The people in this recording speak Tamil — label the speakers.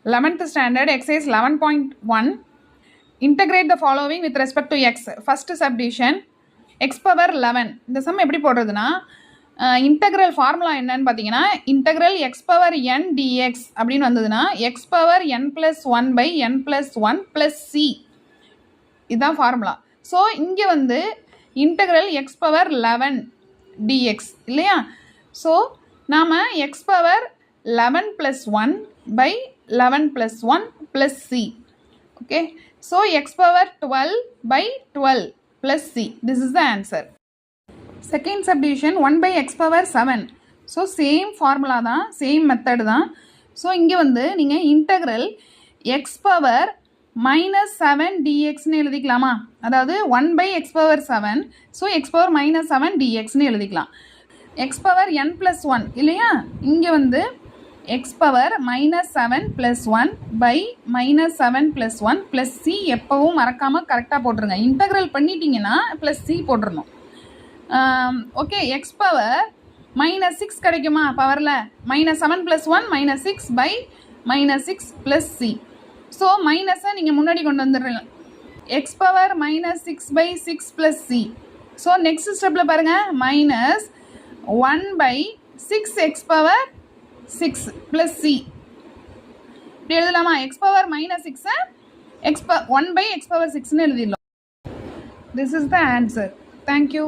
Speaker 1: 11th standard exercise 11.1 integrate the following with respect to x. First subdivision x power 11. இந்த sum எப்படி போடுறதுனா integral formula என்னன்னு பார்த்தீங்கன்னா integral x power n dx அப்படின்னு வந்ததுன்னா x power n plus 1 by n plus 1 plus c இதுதான் ஃபார்முலா. ஸோ இங்கே வந்து integral x power 11 dx இல்லையா. ஸோ நாம் x power 11 plus 1 by 11 plus 1 plus c. Okay. So x power 12 by 12 plus c. This is the answer. Second subdivision 1 by x power 7. So same formula தான், same method தான். So இங்கே வந்து நீங்கள் integral x power minus 7 dx னு எழுதிக்கலாமா, அதாவது 1 by x power 7. So x power minus 7 dx னு எழுதிக்கலாம். x power n plus 1 இல்லையா, இங்கே வந்து x power minus 7 plus 1 by minus 7 plus 1 plus c எப்பவும் மறக்காமல் கரெக்டாக போட்டுருங்க. இன்டகிரல் பண்ணிட்டீங்கன்னா plus c போட்டுருணும். ஓகே, x பவர் மைனஸ் 6 கிடைக்குமா பவரில், minus 7 plus 1 minus 6 by minus 6 plus C. So மைனஸை நீங்கள் முன்னாடி கொண்டு வந்துடுறீங்க. x power minus 6 by 6 plus C. So next ஸ்டெப்பில் பாருங்கள், minus 1 by 6 x power 6 plus C இப்படி எழுதலாமா. x power minus 6 1 by x power 6ன்னு எழுதிடலாம். This is the answer. Thank you.